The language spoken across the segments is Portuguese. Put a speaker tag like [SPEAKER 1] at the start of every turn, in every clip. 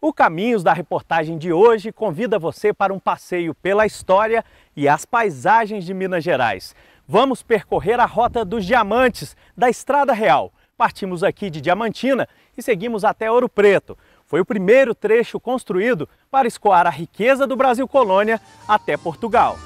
[SPEAKER 1] O Caminhos da reportagem de hoje convida você para um passeio pela história e as paisagens de Minas Gerais. Vamos percorrer a Rota dos Diamantes da Estrada Real. Partimos aqui de Diamantina e seguimos até Ouro Preto. Foi o primeiro trecho construído para escoar a riqueza do Brasil Colônia até Portugal.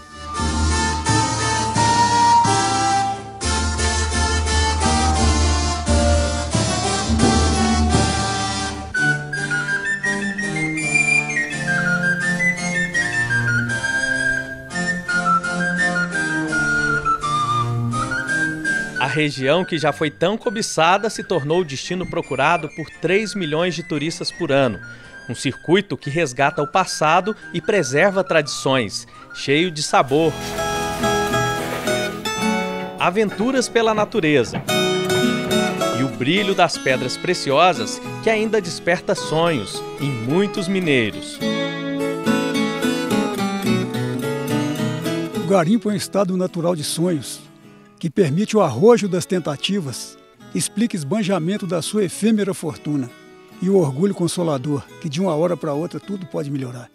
[SPEAKER 1] A região que já foi tão cobiçada se tornou o destino procurado por 3 milhões de turistas por ano. Um circuito que resgata o passado e preserva tradições, cheio de sabor. Aventuras pela natureza. E o brilho das pedras preciosas que ainda desperta sonhos em muitos mineiros.
[SPEAKER 2] O garimpo é um estado natural de sonhos, que permite o arrojo das tentativas, explica esbanjamento da sua efêmera fortuna e o orgulho consolador que de uma hora para outra tudo pode melhorar.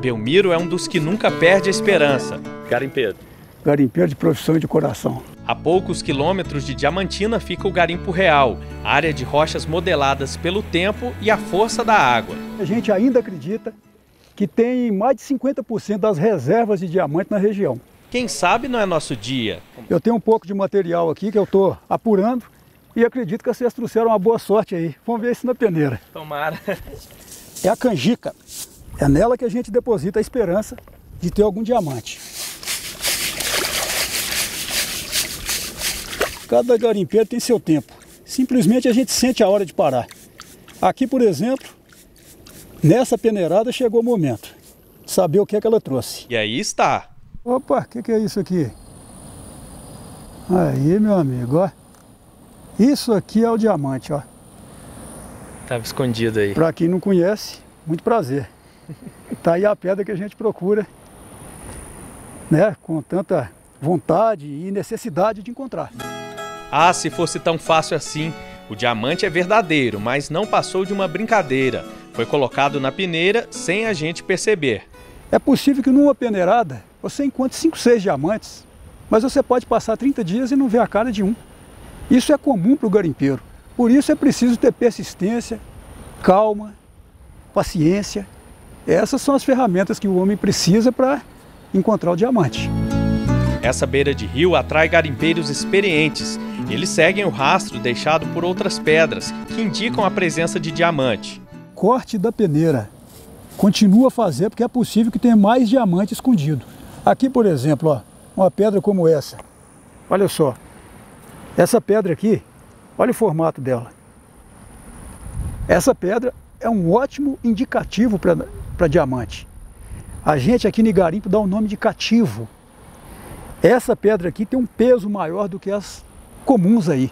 [SPEAKER 1] Belmiro é um dos que nunca perde a esperança. Garimpeiro.
[SPEAKER 2] Garimpeiro de profissão e de coração.
[SPEAKER 1] A poucos quilômetros de Diamantina fica o Garimpo Real, área de rochas modeladas pelo tempo e a força da água.
[SPEAKER 2] A gente ainda acredita que tem mais de 50% das reservas de diamante na região.
[SPEAKER 1] Quem sabe não é nosso dia.
[SPEAKER 2] Eu tenho um pouco de material aqui que eu estou apurando e acredito que vocês trouxeram uma boa sorte aí. Vamos ver isso na peneira.
[SPEAKER 1] Tomara.
[SPEAKER 2] É a canjica. É nela que a gente deposita a esperança de ter algum diamante. Cada garimpeiro tem seu tempo. Simplesmente a gente sente a hora de parar. Aqui, por exemplo, nessa peneirada chegou o momento de saber o que é que ela trouxe.
[SPEAKER 1] E aí está.
[SPEAKER 2] Opa, o que é isso aqui? Aí, meu amigo, ó. Isso aqui é o diamante, ó.
[SPEAKER 1] Estava escondido aí.
[SPEAKER 2] Para quem não conhece, muito prazer. Tá aí a pedra que a gente procura, né? Com tanta vontade e necessidade de encontrar.
[SPEAKER 1] Ah, se fosse tão fácil assim. O diamante é verdadeiro, mas não passou de uma brincadeira. Foi colocado na peneira sem a gente perceber.
[SPEAKER 2] É possível que numa peneirada você encontre 5, 6 diamantes, mas você pode passar 30 dias e não ver a cara de um. Isso é comum para o garimpeiro. Por isso é preciso ter persistência, calma, paciência. Essas são as ferramentas que o homem precisa para encontrar o diamante.
[SPEAKER 1] Essa beira de rio atrai garimpeiros experientes. Eles seguem o rastro deixado por outras pedras, que indicam a presença de diamante.
[SPEAKER 2] Corte da peneira. Continua a fazer porque é possível que tenha mais diamante escondido. Aqui, por exemplo, ó, uma pedra como essa. Olha só. Essa pedra aqui, olha o formato dela. Essa pedra é um ótimo indicativo para diamante. A gente aqui no garimpo dá o nome de cativo. Essa pedra aqui tem um peso maior do que as comuns aí.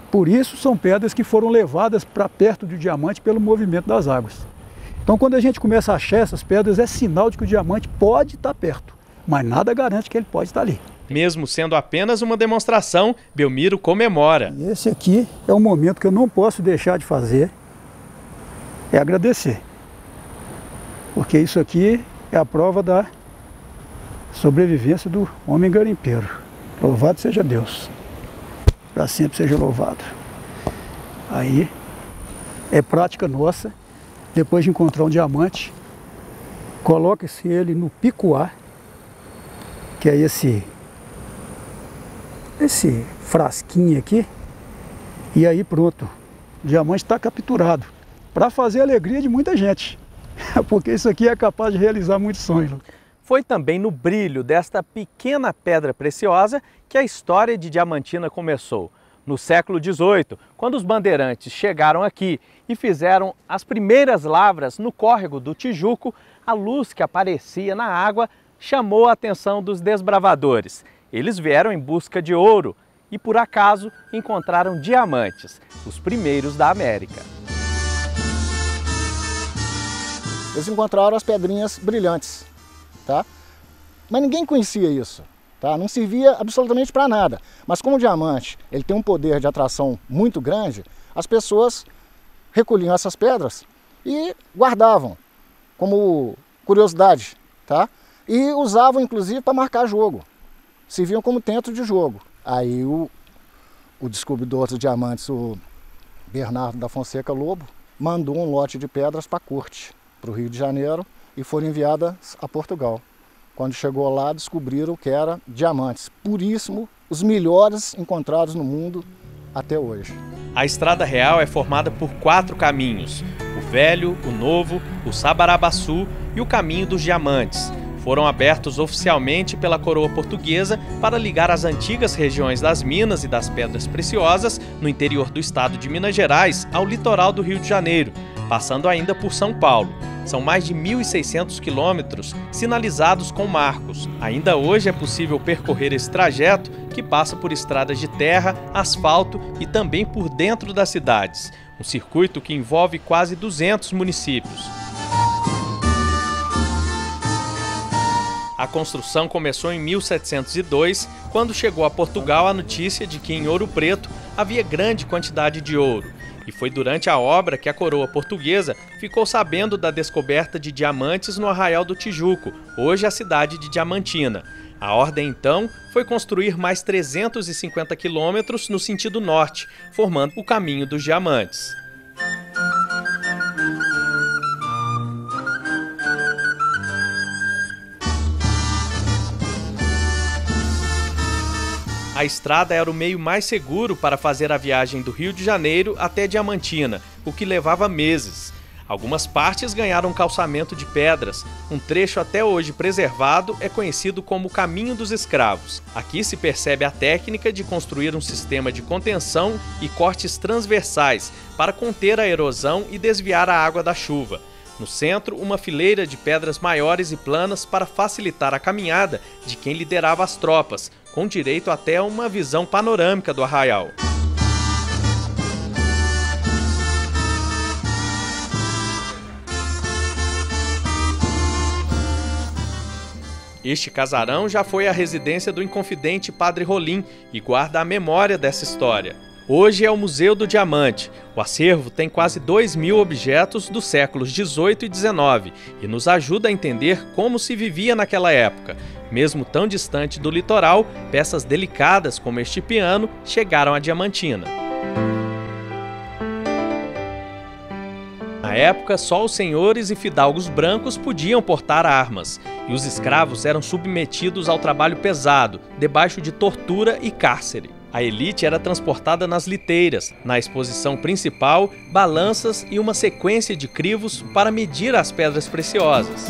[SPEAKER 2] Por isso são pedras que foram levadas para perto do diamante pelo movimento das águas. Então quando a gente começa a achar essas pedras é sinal de que o diamante pode estar perto, mas nada garante que ele pode estar ali.
[SPEAKER 1] Mesmo sendo apenas uma demonstração, Belmiro comemora.
[SPEAKER 2] E esse aqui é um momento que eu não posso deixar de fazer, é agradecer. Porque isso aqui é a prova da sobrevivência do homem garimpeiro. Louvado seja Deus. Para sempre seja louvado. Aí é prática nossa. Depois de encontrar um diamante, coloca-se ele no picuá, que é esse frasquinho aqui, e aí pronto, o diamante está capturado, para fazer a alegria de muita gente, porque isso aqui é capaz de realizar muitos sonhos.
[SPEAKER 1] Foi também no brilho desta pequena pedra preciosa que a história de Diamantina começou. No século XVIII, quando os bandeirantes chegaram aqui e fizeram as primeiras lavras no córrego do Tijuco, a luz que aparecia na água chamou a atenção dos desbravadores. Eles vieram em busca de ouro e, por acaso, encontraram diamantes, os primeiros da América.
[SPEAKER 3] Eles encontraram as pedrinhas brilhantes, tá? Mas ninguém conhecia isso. Tá? Não servia absolutamente para nada. Mas como o diamante ele tem um poder de atração muito grande, as pessoas recolhiam essas pedras e guardavam como curiosidade, tá? E usavam inclusive para marcar jogo, serviam como centro de jogo. Aí o descobridor dos diamantes, o Bernardo da Fonseca Lobo, mandou um lote de pedras para a corte, para o Rio de Janeiro, e foram enviadas a Portugal. Quando chegou lá, descobriram que eram diamantes puríssimos, os melhores encontrados no mundo até hoje.
[SPEAKER 1] A Estrada Real é formada por 4 caminhos: o Velho, o Novo, o Sabarabaçu e o Caminho dos Diamantes. Foram abertos oficialmente pela coroa portuguesa para ligar as antigas regiões das minas e das pedras preciosas no interior do estado de Minas Gerais ao litoral do Rio de Janeiro, passando ainda por São Paulo. São mais de 1.600 quilômetros sinalizados com marcos. Ainda hoje é possível percorrer esse trajeto, que passa por estradas de terra, asfalto e também por dentro das cidades. Um circuito que envolve quase 200 municípios. A construção começou em 1702, quando chegou a Portugal a notícia de que em Ouro Preto havia grande quantidade de ouro. E foi durante a obra que a coroa portuguesa ficou sabendo da descoberta de diamantes no Arraial do Tijuco, hoje a cidade de Diamantina. A ordem, então, foi construir mais 350 quilômetros no sentido norte, formando o Caminho dos Diamantes. A estrada era o meio mais seguro para fazer a viagem do Rio de Janeiro até Diamantina, o que levava meses. Algumas partes ganharam calçamento de pedras. Um trecho até hoje preservado é conhecido como Caminho dos Escravos. Aqui se percebe a técnica de construir um sistema de contenção e cortes transversais para conter a erosão e desviar a água da chuva. No centro, uma fileira de pedras maiores e planas para facilitar a caminhada de quem liderava as tropas, com direito até a uma visão panorâmica do arraial. Este casarão já foi a residência do inconfidente Padre Rolim e guarda a memória dessa história. Hoje é o Museu do Diamante. O acervo tem quase 2.000 objetos dos séculos XVIII e XIX e nos ajuda a entender como se vivia naquela época. Mesmo tão distante do litoral, peças delicadas como este piano chegaram a Diamantina. Na época, só os senhores e fidalgos brancos podiam portar armas, e os escravos eram submetidos ao trabalho pesado, debaixo de tortura e cárcere. A elite era transportada nas liteiras, na exposição principal, balanças e uma sequência de crivos para medir as pedras preciosas.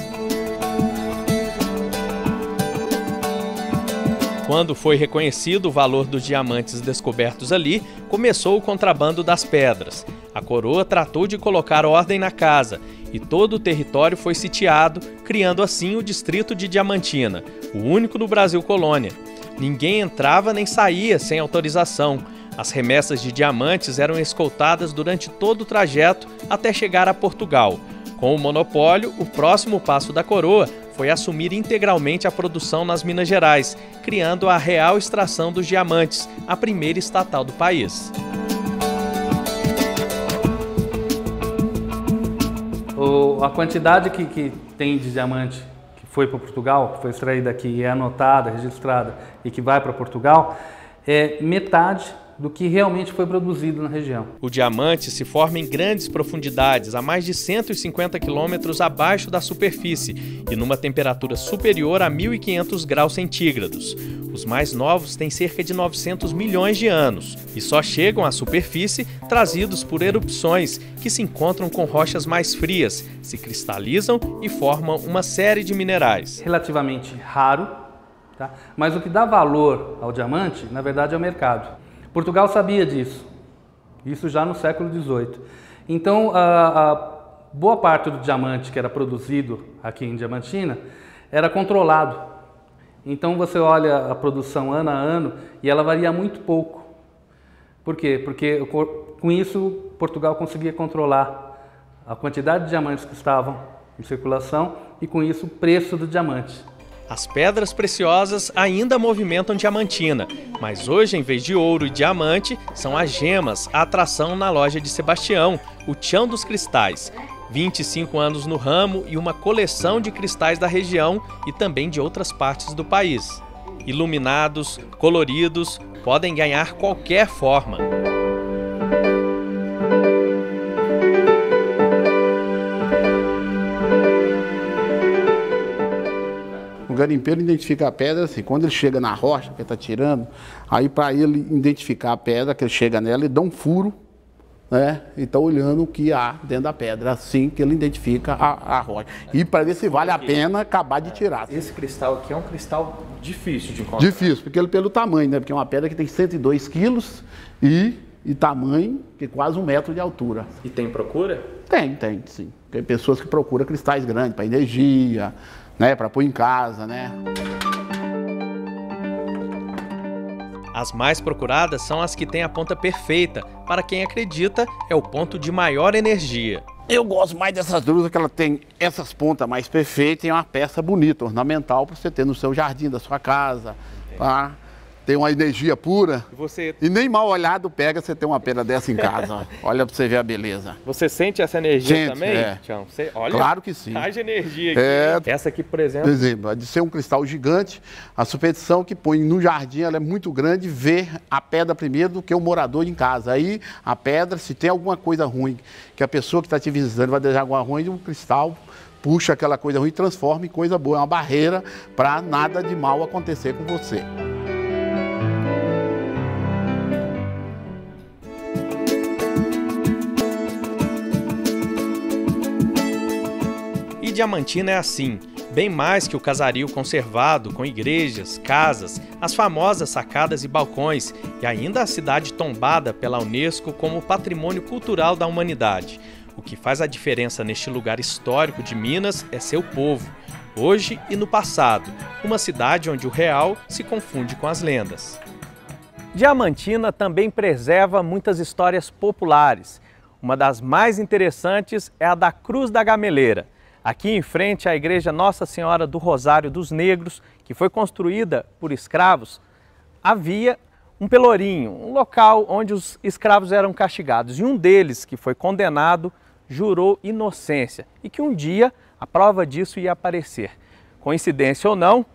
[SPEAKER 1] Quando foi reconhecido o valor dos diamantes descobertos ali, começou o contrabando das pedras. A coroa tratou de colocar ordem na casa e todo o território foi sitiado, criando assim o distrito de Diamantina, o único no Brasil colônia. Ninguém entrava nem saía sem autorização. As remessas de diamantes eram escoltadas durante todo o trajeto até chegar a Portugal. Com o monopólio, o próximo passo da coroa foi assumir integralmente a produção nas Minas Gerais, criando a Real Extração dos Diamantes, a primeira estatal do país.
[SPEAKER 4] A quantidade que tem de diamante que foi para Portugal, que foi extraída aqui, é anotada, registrada e que vai para Portugal, é metade do que realmente foi produzido na região.
[SPEAKER 1] O diamante se forma em grandes profundidades, a mais de 150 quilômetros abaixo da superfície e numa temperatura superior a 1.500 graus centígrados. Os mais novos têm cerca de 900 milhões de anos e só chegam à superfície trazidos por erupções que se encontram com rochas mais frias, se cristalizam e formam uma série de minerais.
[SPEAKER 4] Relativamente raro, tá? Mas o que dá valor ao diamante, na verdade, é o mercado. Portugal sabia disso, isso já no século XVIII. Então, a boa parte do diamante que era produzido aqui em Diamantina era controlado. Então, você olha a produção ano a ano e ela varia muito pouco. Por quê? Porque com isso, Portugal conseguia controlar a quantidade de diamantes que estavam em circulação e, com isso, o preço do diamante.
[SPEAKER 1] As pedras preciosas ainda movimentam Diamantina, mas hoje, em vez de ouro e diamante, são as gemas a atração na loja de Sebastião, o Chão dos Cristais. 25 anos no ramo e uma coleção de cristais da região e também de outras partes do país. Iluminados, coloridos, podem ganhar qualquer forma.
[SPEAKER 5] O garimpeiro identifica a pedra assim, quando ele chega na rocha que ele está tirando, aí para ele identificar a pedra, que ele chega nela, ele dá um furo, né? E está olhando o que há dentro da pedra, assim que ele identifica a rocha. E para ver se vale a pena acabar de tirar.
[SPEAKER 1] Esse cristal aqui é um cristal difícil de encontrar.
[SPEAKER 5] Difícil, porque ele pelo tamanho, né? Porque é uma pedra que tem 102 quilos e tamanho que quase 1 metro de altura.
[SPEAKER 1] E tem procura?
[SPEAKER 5] Tem, sim. Tem pessoas que procuram cristais grandes para energia, né, para pôr em casa, né?
[SPEAKER 1] As mais procuradas são as que têm a ponta perfeita. Para quem acredita, é o ponto de maior energia.
[SPEAKER 5] Eu gosto mais dessas drusas, que ela tem essas pontas mais perfeitas e é uma peça bonita, ornamental, para você ter no seu jardim da sua casa, tá? Tem uma energia pura. E nem mal olhado pega você ter uma pedra dessa em casa. Olha para você ver a beleza.
[SPEAKER 1] Você sente essa energia também?
[SPEAKER 5] É.
[SPEAKER 1] Tião? Olha,
[SPEAKER 5] claro que sim.
[SPEAKER 1] haja energia aqui. Essa aqui, por exemplo.
[SPEAKER 5] Por exemplo, de ser um cristal gigante, a superstição que põe no jardim ela é muito grande, ver a pedra primeiro do que o morador em casa. Aí a pedra, se tem alguma coisa ruim, que a pessoa que está te visitando vai desejar alguma ruim, o cristal puxa aquela coisa ruim e transforma em coisa boa. É uma barreira para nada de mal acontecer com você.
[SPEAKER 1] E Diamantina é assim, bem mais que o casario conservado com igrejas, casas, as famosas sacadas e balcões e ainda a cidade tombada pela Unesco como Patrimônio Cultural da Humanidade. O que faz a diferença neste lugar histórico de Minas é seu povo, hoje e no passado, uma cidade onde o real se confunde com as lendas. Diamantina também preserva muitas histórias populares. Uma das mais interessantes é a da Cruz da Gameleira. Aqui em frente à igreja Nossa Senhora do Rosário dos Negros, que foi construída por escravos, havia um pelourinho, um local onde os escravos eram castigados. E um deles, que foi condenado, jurou inocência e que um dia a prova disso ia aparecer. Coincidência ou não,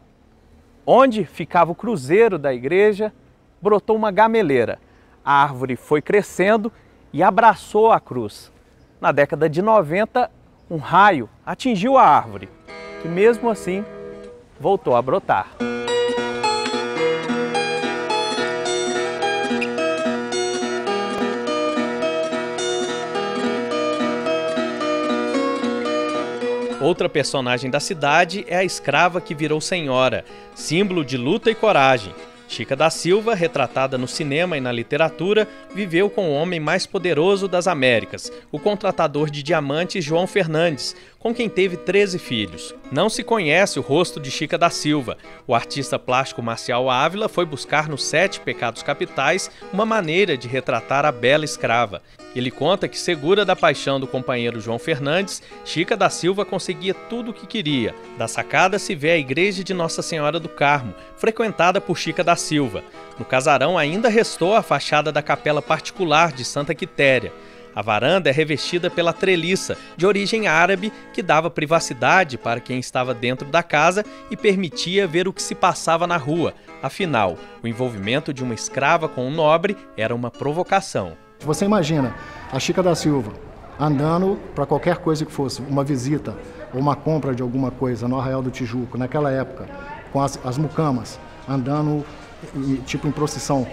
[SPEAKER 1] onde ficava o cruzeiro da igreja, brotou uma gameleira. A árvore foi crescendo e abraçou a cruz. Na década de 90, um raio atingiu a árvore, que mesmo assim voltou a brotar. Outra personagem da cidade é a escrava que virou senhora, símbolo de luta e coragem. Chica da Silva, retratada no cinema e na literatura, viveu com o homem mais poderoso das Américas, o contratador de diamantes João Fernandes, com quem teve 13 filhos. Não se conhece o rosto de Chica da Silva. O artista plástico Marcial Ávila foi buscar nos 7 pecados capitais uma maneira de retratar a bela escrava. Ele conta que, segura da paixão do companheiro João Fernandes, Chica da Silva conseguia tudo o que queria. Da sacada se vê a igreja de Nossa Senhora do Carmo, frequentada por Chica da Silva. No casarão ainda restou a fachada da capela particular de Santa Quitéria. A varanda é revestida pela treliça, de origem árabe, que dava privacidade para quem estava dentro da casa e permitia ver o que se passava na rua. Afinal, o envolvimento de uma escrava com um nobre era uma provocação.
[SPEAKER 3] Você imagina a Chica da Silva andando para qualquer coisa que fosse, uma visita ou uma compra de alguma coisa no Arraial do Tijuco, naquela época, com as mucamas, andando tipo em procissão,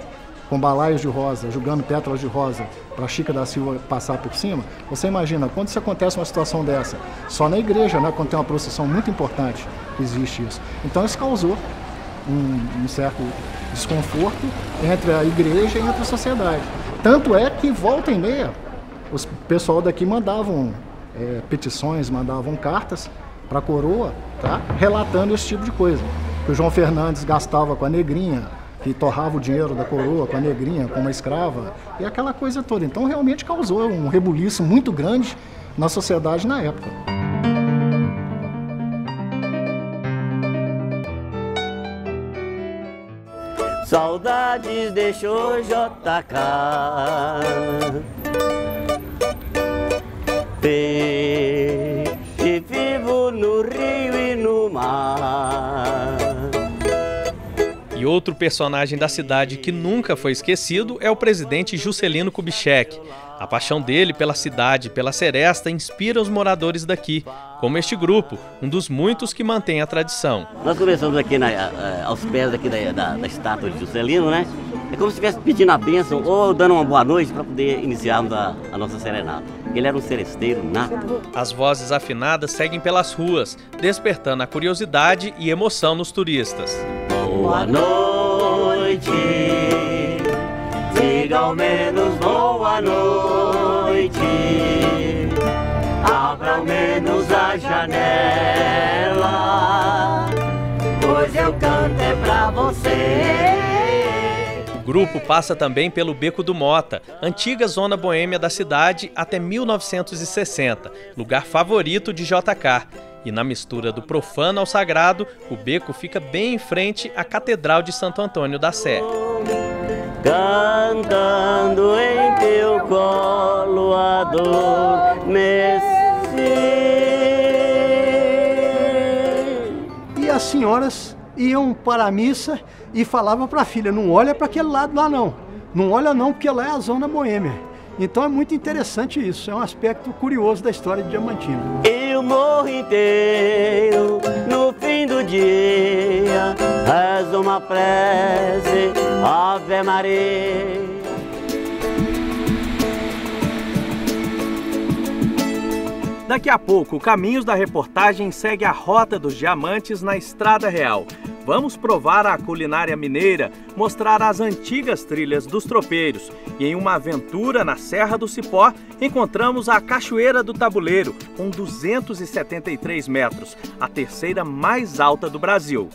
[SPEAKER 3] com balaios de rosa, jogando pétalas de rosa para a Chica da Silva passar por cima. Você imagina, quando isso acontece uma situação dessa, só na igreja, né, quando tem uma procissão muito importante, existe isso. Então isso causou um certo desconforto entre a igreja e entre a sociedade. Tanto é que, volta e meia, o pessoal daqui mandavam petições, mandavam cartas para a coroa, tá? Relatando esse tipo de coisa. Que o João Fernandes gastava com a negrinha, que torrava o dinheiro da coroa com a negrinha, com uma escrava, e aquela coisa toda. Então, realmente causou um rebuliço muito grande na sociedade na época.
[SPEAKER 6] Saudades deixou JK. peixe vivo no rio e no mar.
[SPEAKER 1] E outro personagem da cidade que nunca foi esquecido é o presidente Juscelino Kubitschek. A paixão dele pela cidade, pela seresta, inspira os moradores daqui, como este grupo, um dos muitos que mantém a tradição.
[SPEAKER 6] Nós começamos aqui aos pés aqui da estátua de Juscelino, né? É como se estivesse pedindo a bênção ou dando uma boa noite para poder iniciarmos a nossa serenata. Ele era um seresteiro nato.
[SPEAKER 1] As vozes afinadas seguem pelas ruas, despertando a curiosidade e emoção nos turistas.
[SPEAKER 6] Boa noite, diga ao menos boa noite, abra ao menos a janela, pois eu canto é pra você.
[SPEAKER 1] O grupo passa também pelo Beco do Mota, antiga zona boêmia da cidade até 1960, lugar favorito de JK. E na mistura do profano ao sagrado, o beco fica bem em frente à Catedral de Santo Antônio da Sé.
[SPEAKER 6] Cantando em teu colo adormeci.
[SPEAKER 7] E as senhoras iam para a missa e falavam para a filha, não olha para aquele lado lá não. Não olha não, porque lá é a zona boêmia. Então é muito interessante isso, é um aspecto curioso da história de Diamantina.
[SPEAKER 6] E o morro inteiro, no fim do dia, reza uma prece, Ave Maria.
[SPEAKER 1] Daqui a pouco, o Caminhos da Reportagem segue a Rota dos Diamantes na Estrada Real. Vamos provar a culinária mineira, mostrar as antigas trilhas dos tropeiros e em uma aventura na Serra do Cipó, encontramos a Cachoeira do Tabuleiro, com 273 metros, a terceira mais alta do Brasil.